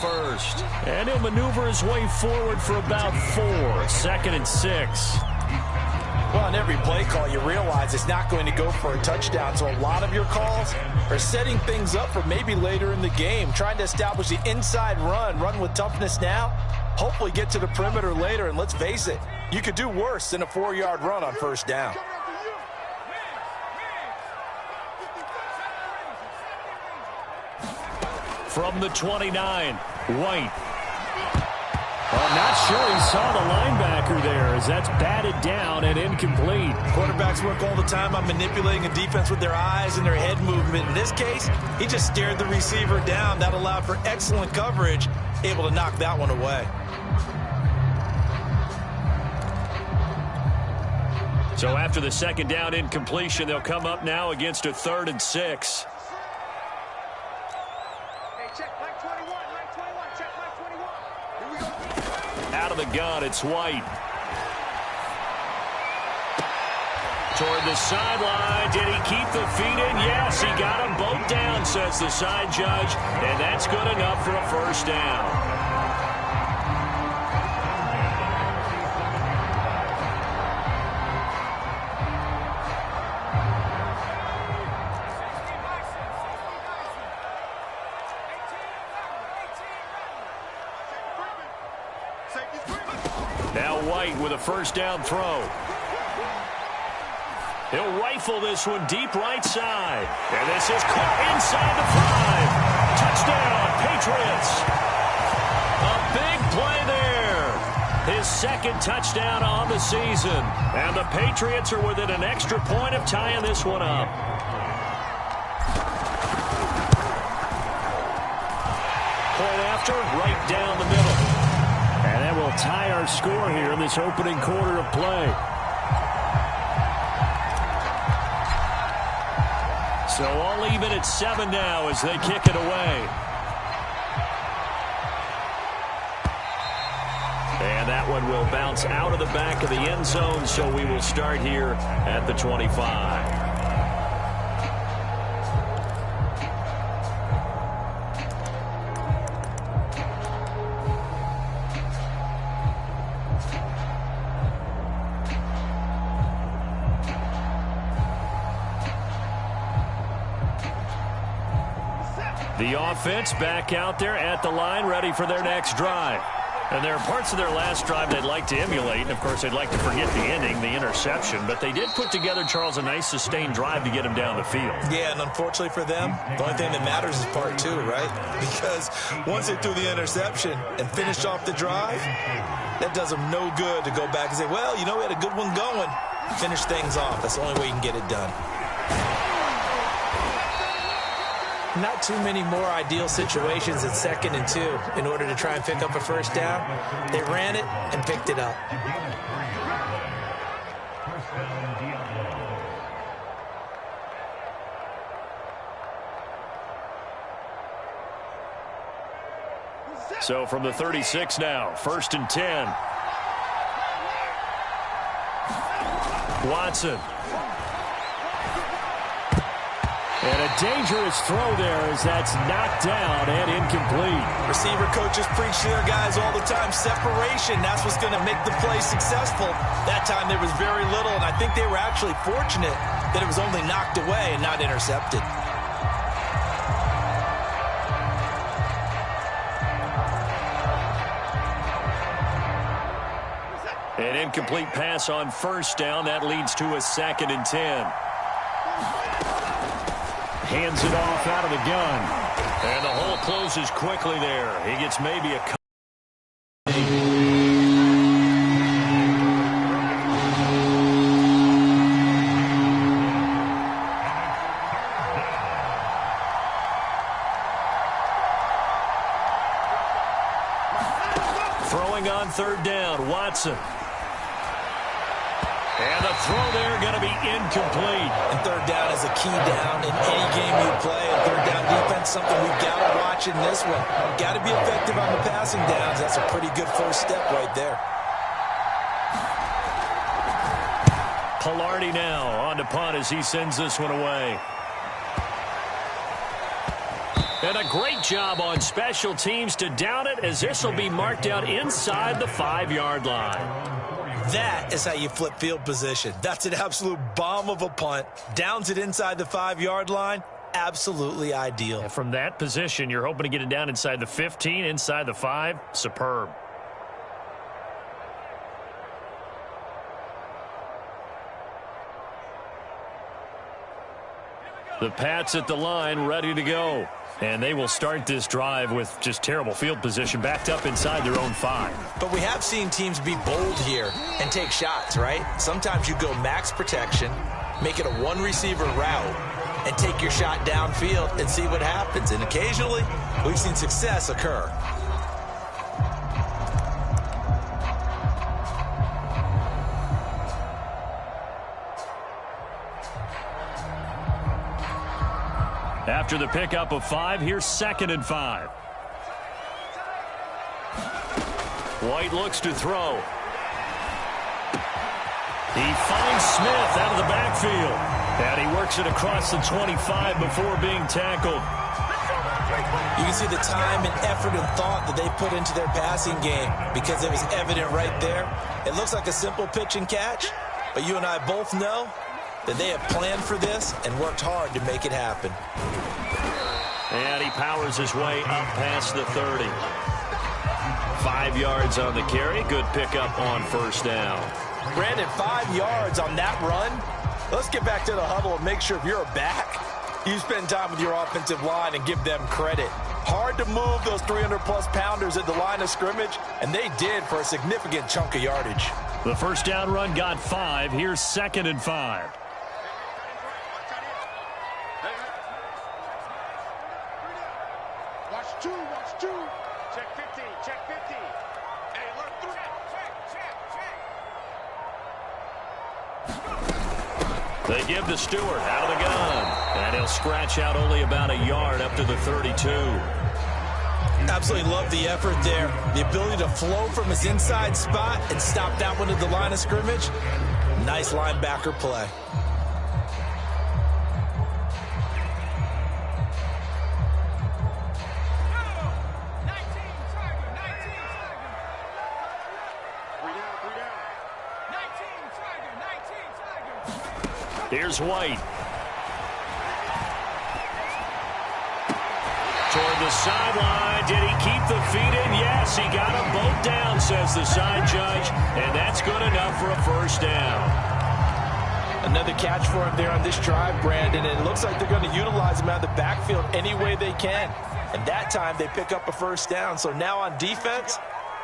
First, and he'll maneuver his way forward for about 4. 2nd and 6. Well, on every play call, you realize it's not going to go for a touchdown, so a lot of your calls are setting things up for maybe later in the game, trying to establish the inside run with toughness now, hopefully get to the perimeter later, and let's face it, you could do worse than a 4-yard run on first down. From the 29, White. Well, not sure he saw the linebacker there as that's batted down and incomplete. Quarterbacks work all the time on manipulating a defense with their eyes and their head movement. In this case, he just stared the receiver down. That allowed for excellent coverage, able to knock that one away. So after the 2nd down incompletion, they'll come up now against a 3rd and 6. Out of the gun, it's White. Toward the sideline. Did he keep the feet in? Yes, he got them both down, says the side judge. And that's good enough for a first down. Now White with a first down throw. He'll rifle this one deep right side. And this is caught inside the 5. Touchdown, Patriots. A big play there. His 2nd touchdown on the season. And the Patriots are within an extra point of tying this one up. Point after, right down the middle. And that will tie our score here in this opening quarter of play. So all even at 7 now as they kick it away. And that one will bounce out of the back of the end zone, so we will start here at the 25. The offense back out there at the line, ready for their next drive. And there are parts of their last drive they'd like to emulate. And, of course, they'd like to forget the ending, the interception. But they did put together, Charles, a nice sustained drive to get him down the field. Yeah, and unfortunately for them, the only thing that matters is part 2, right? Because once they threw the interception and finished off the drive, that does them no good to go back and say, well, you know, we had a good one going. Finish things off. That's the only way you can get it done. Not too many more ideal situations at 2nd and 2 in order to try and pick up a first down. They ran it and picked it up. So from the 36 now, 1st and 10. Watson. And a dangerous throw there as that's knocked down and incomplete. Receiver coaches preach to their guys all the time. Separation, that's what's going to make the play successful. That time there was very little, and I think they were actually fortunate that it was only knocked away and not intercepted. An incomplete pass on first down. That leads to a 2nd and 10. Hands it off out of the gun. And the hole closes quickly there. He gets maybe a couple. Throwing on 3rd down, Watson. And the throw there going to be incomplete. And 3rd down is a key down in any game you play. And 3rd down defense, something we've got to watch in this one. Got to be effective on the passing downs. That's a pretty good first step right there. Pilardi now on to punt as he sends this one away. And a great job on special teams to down it, as this will be marked out inside the 5-yard line. That is how you flip field position. That's an absolute bomb of a punt. Downs it inside the 5-yard line. Absolutely ideal. And from that position, you're hoping to get it down inside the 15, inside the 5. Superb. The Pats at the line, ready to go. And they will start this drive with just terrible field position, backed up inside their own 5. But we have seen teams be bold here and take shots, right? Sometimes you go max protection, make it a one-receiver route, and take your shot downfield and see what happens. And occasionally, we've seen success occur. After the pickup of 5, here's 2nd and 5. White looks to throw. He finds Smith out of the backfield. And he works it across the 25 before being tackled. You can see the time and effort and thought that they put into their passing game because it was evident right there. It looks like a simple pitch and catch, but you and I both know that they have planned for this and worked hard to make it happen. And he powers his way up past the 30. 5 yards on the carry. Good pickup on 1st down. Brandon, 5 yards on that run. Let's get back to the huddle and make sure if you're a back, you spend time with your offensive line and give them credit. Hard to move those 300-plus pounders at the line of scrimmage, and they did for a significant chunk of yardage. The 1st down run got 5. Here's 2nd and 5. Watch two. Check 50. Hey, look through. Check. They give to Stewart out of the gun. And he'll scratch out only about a yard up to the 32. Absolutely love the effort there. The ability to flow from his inside spot and stop that one at the line of scrimmage. Nice linebacker play. Here's White. Toward the sideline. Did he keep the feet in? Yes, he got them both down, says the side judge. And that's good enough for a 1st down. Another catch for him there on this drive, Brandon. And it looks like they're going to utilize him out of the backfield any way they can. And that time they pick up a 1st down. So now on defense,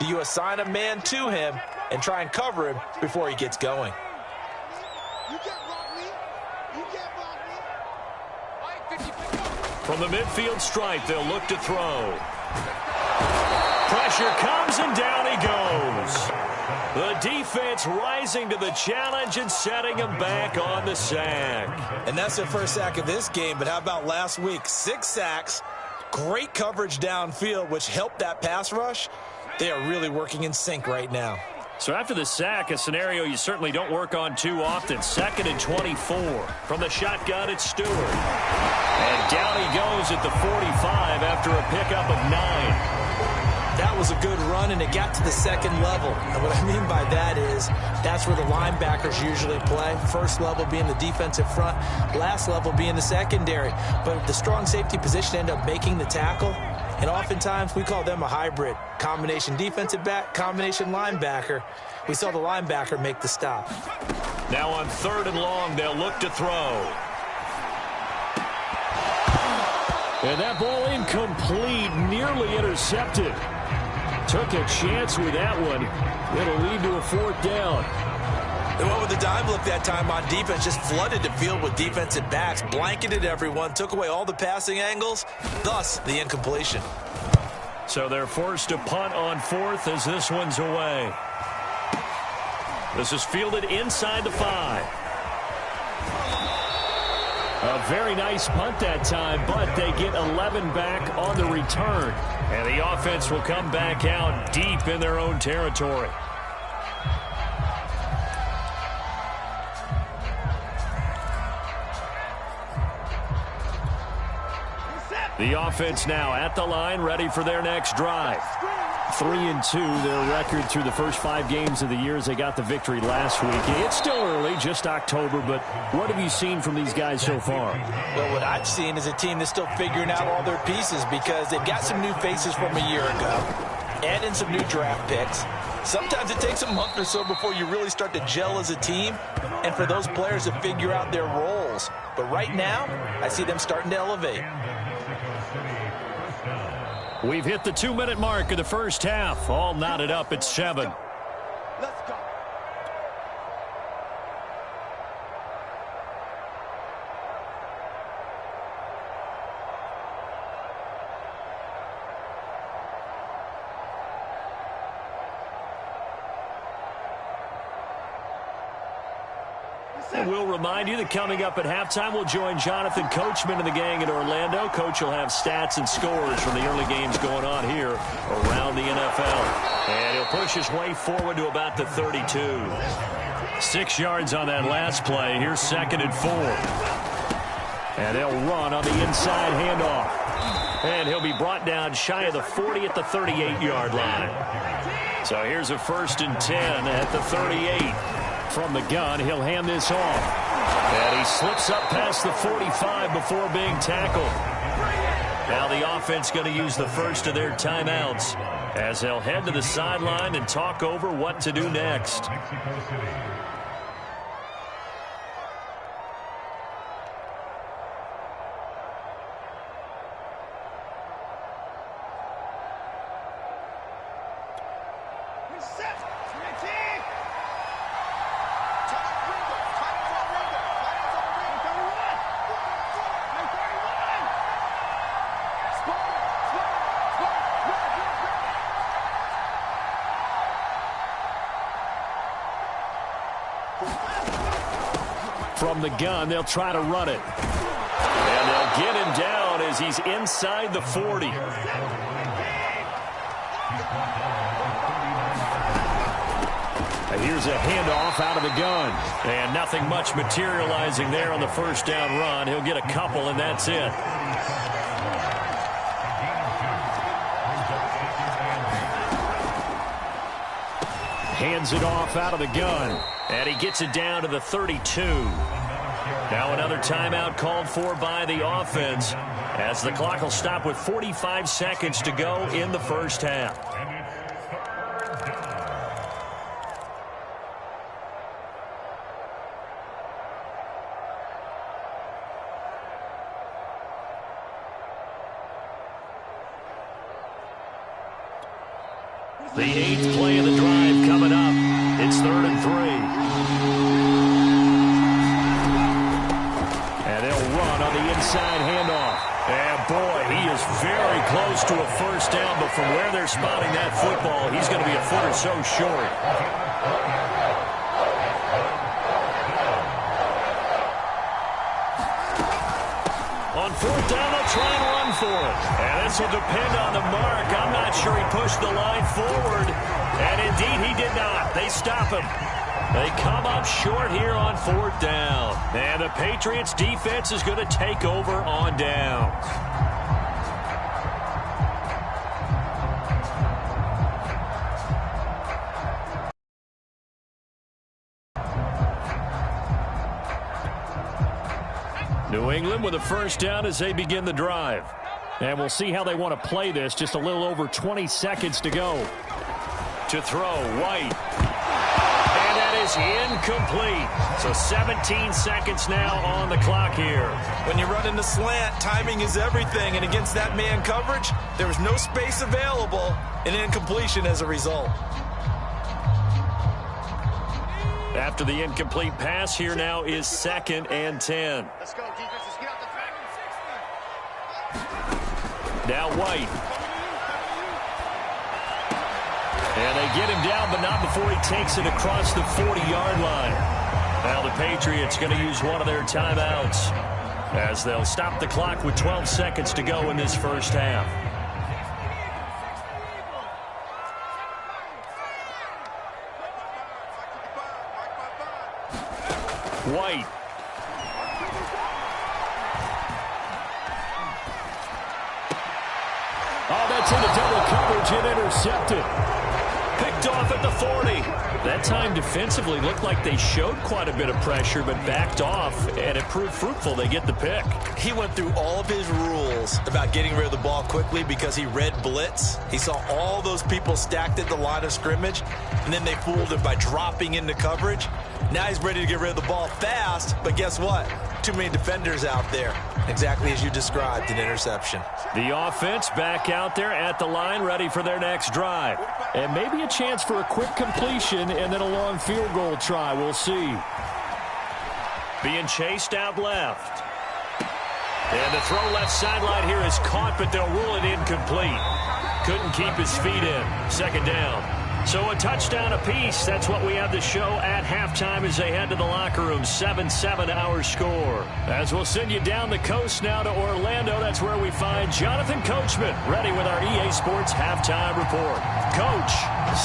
do you assign a man to him and try and cover him before he gets going? From the midfield stripe, they'll look to throw. Pressure comes, and down he goes. The defense rising to the challenge and setting him back on the sack. And that's their 1st sack of this game, but how about last week? 6 sacks, great coverage downfield, which helped that pass rush. They are really working in sync right now. So after the sack, a scenario you certainly don't work on too often. 2nd and 24. From the shotgun, it's Stewart. And down he goes at the 45 after a pickup of 9. That was a good run, and it got to the 2nd level. And what I mean by that is that's where the linebackers usually play. 1st level being the defensive front, last level being the secondary. But the strong safety position ended up making the tackle. And oftentimes we call them a hybrid. Combination defensive back, combination linebacker. We saw the linebacker make the stop. Now on 3rd and long, they'll look to throw. And that ball incomplete, nearly intercepted. Took a chance with that one. It'll lead to a 4th down. They went with the dime look that time on defense, just flooded the field with defensive backs, blanketed everyone, took away all the passing angles, thus the incompletion. So they're forced to punt on 4th as this one's away. This is fielded inside the 5. A very nice punt that time, but they get 11 back on the return. And the offense will come back out deep in their own territory. The offense now at the line, ready for their next drive. 3-2, their record through the first 5 games of the year as they got the victory last week. It's still early, just October, but what have you seen from these guys so far? Well, what I've seen is a team that's still figuring out all their pieces because they've got some new faces from a year ago, add in some new draft picks. Sometimes it takes a month or so before you really start to gel as a team and for those players to figure out their roles. But right now, I see them starting to elevate. We've hit the 2-minute mark of the first half. All knotted up at 7. Let's go. And we'll remind you that coming up at halftime, we'll join Jonathan Coachman and the gang in Orlando. Coach will have stats and scores from the early games going on here around the NFL. And he'll push his way forward to about the 32. 6 yards on that last play. Here's 2nd and 4. And they'll run on the inside handoff. And he'll be brought down shy of the 40 at the 38-yard line. So here's a 1st and 10 at the 38. From the gun, he'll hand this off. And he slips up past the 45 before being tackled. Now the offense going to use the first of their timeouts as they'll head to the sideline and talk over what to do next. From the gun, they'll try to run it. And they'll get him down as he's inside the 40. And here's a handoff out of the gun. And nothing much materializing there on the first down run. He'll get a couple, and that's it. Hands it off out of the gun. And he gets it down to the 32. Now another timeout called for by the offense as the clock will stop with 45 seconds to go in the first half. The 8th play of the drive coming up. It's 3rd and 3. And they'll run on the inside handoff. And boy, he is very close to a first down, but from where they're spotting that football, he's going to be a foot or so short. On 4th down, they'll try and run for it. And this will depend on the mark. I'm not sure he pushed the line forward. And indeed, he did not. They stop him. They come up short here on 4th down. And the Patriots defense is going to take over on downs. New England with a first down as they begin the drive. And we'll see how they want to play this. Just a little over 20 seconds to go. To throw, White. And that is incomplete. So 17 seconds now on the clock here. When you run in the slant, timing is everything. And against that man coverage, there was no space available. An incompletion as a result. After the incomplete pass, here now is 2nd and 10. Let's go, defenses. Get out the track. Now White. And they get him down, but not before he takes it across the 40-yard line. Now the Patriots going to use one of their timeouts as they'll stop the clock with 12 seconds to go in this first half. White. into double coverage and intercepted. Picked off at the 40. That time defensively looked like they showed quite a bit of pressure, but backed off, and it proved fruitful. They get the pick. He went through all of his rules about getting rid of the ball quickly because he read blitz. He saw all those people stacked at the line of scrimmage, and then they fooled him by dropping into coverage. Now he's ready to get rid of the ball fast, but guess what? Too many defenders out there. Exactly as you described, an interception. The offense back out there at the line, ready for their next drive. And maybe a chance for a quick completion and then a long field goal try. We'll see. Being chased out left. And the throw left sideline here is caught, but they'll rule it incomplete. Couldn't keep his feet in. Second down. So a touchdown apiece. That's what we have to show at halftime as they head to the locker room. 7-7 our score. As we'll send you down the coast now to Orlando. That's where we find Jonathan Coachman ready with our EA Sports halftime report. Coach,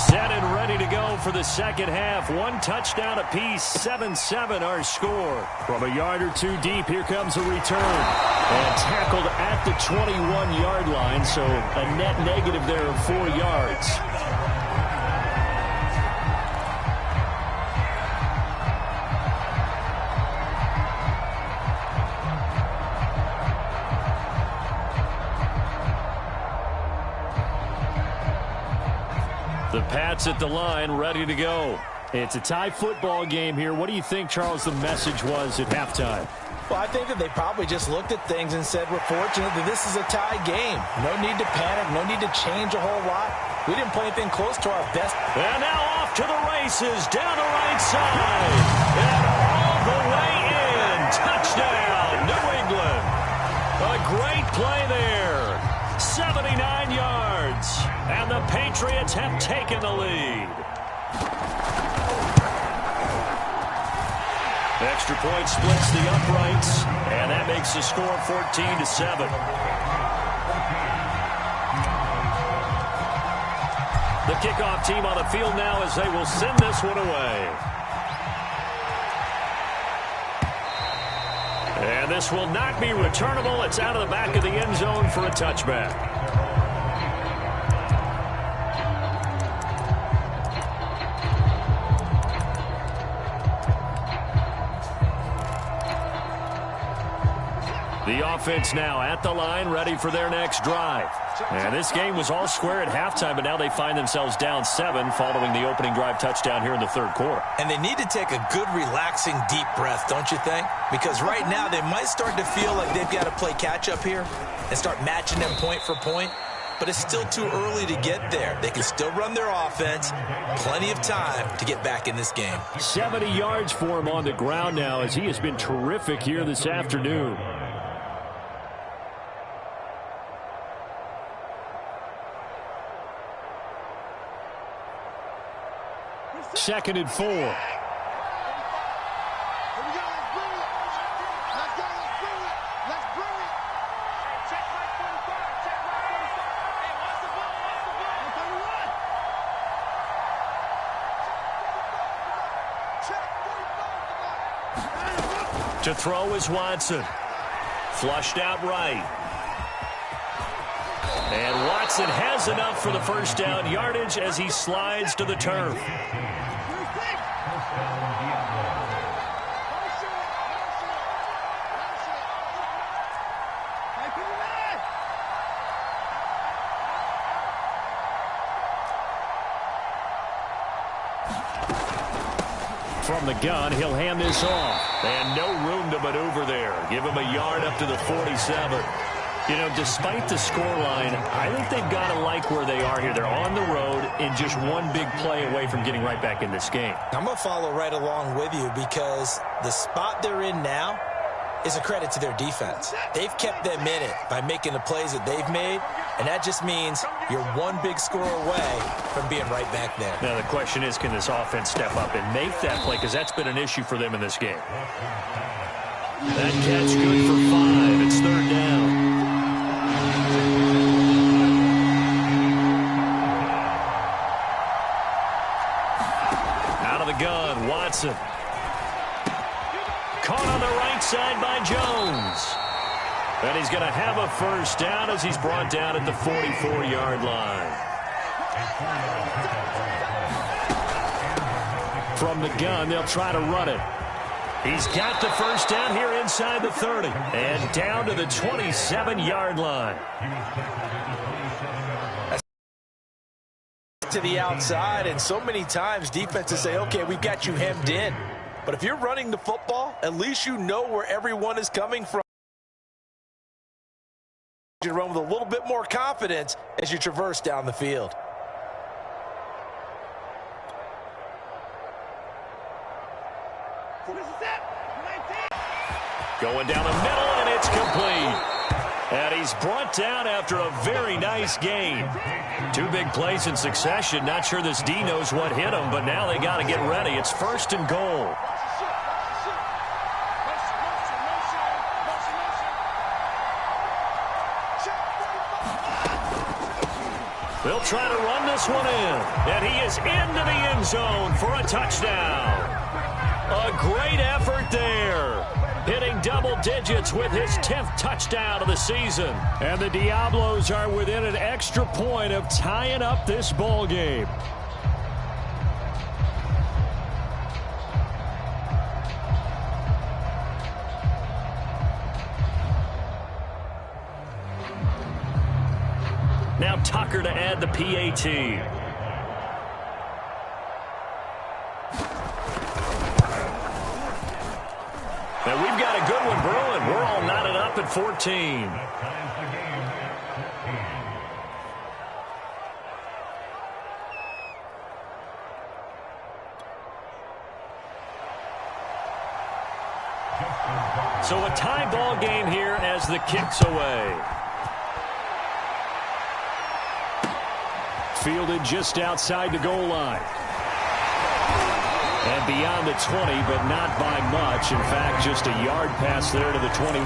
set and ready to go for the second half. One touchdown apiece. 7-7 our score. From a yard or two deep, here comes a return. And tackled at the 21-yard line. So a net negative there of 4 yards. The Pats at the line, ready to go. It's a tie football game here. What do you think, Charles, the message was at halftime? Well, I think that they probably just looked at things and said, we're fortunate that this is a tie game. No need to panic. No need to change a whole lot. We didn't play anything close to our best. And now off to the races, down the right side. And all the way in. Touchdown, New England. A great play there. 79 yards. And the Patriots have taken the lead. Extra point splits the uprights, and that makes the score 14-7. The kickoff team on the field now as they will send this one away. And this will not be returnable. It's out of the back of the end zone for a touchback. The offense now at the line, ready for their next drive. And this game was all square at halftime, but now they find themselves down 7 following the opening drive touchdown here in the third quarter. And they need to take a good, relaxing, deep breath, don't you think? Because right now they might start to feel like they've got to play catch-up here and start matching them point for point. But it's still too early to get there. They can still run their offense. Plenty of time to get back in this game. 70 yards for him on the ground now as he has been terrific here this afternoon. Second and 4. To throw is Watson. Flushed out right. And Watson has enough for the first down yardage as he slides to the turf. From the gun, he'll hand this off. And no room to maneuver there. Give him a yard up to the 47. You know, despite the scoreline, I think they've got to like where they are here. They're on the road and just one big play away from getting right back in this game. I'm going to follow right along with you because the spot they're in now is a credit to their defense. They've kept them in it by making the plays that they've made, and that just means you're one big score away from being right back there. Now the question is, can this offense step up and make that play? Because that's been an issue for them in this game. That catch good for 5. It's third down. Out of the gun, Watson. Caught on the right side by Jones. And he's going to have a first down as he's brought down at the 44-yard line. From the gun, they'll try to run it. He's got the first down here inside the 30. And down to the 27-yard line. To the outside, and so many times defenses say, okay, we've got you hemmed in. But if you're running the football, at least you know where everyone is coming from. You run with a little bit more confidence as you traverse down the field. Going down the middle, and it's complete. And he's brought down after a very nice game. 2 big plays in succession. Not sure this D knows what hit him, but now they got to get ready. It's 1st and goal. They'll try to run this one in. And he is into the end zone for a touchdown. A great effort there. Hitting double digits with his 10th touchdown of the season. And the Diablos are within an extra point of tying up this ball game. Now Tucker to add the PAT. And we've got a good one brewing. We're all knotted up at 14. So a tie ball game here as the kick's away. Fielded just outside the goal line. And beyond the 20, but not by much. In fact, just a yard pass there to the 21.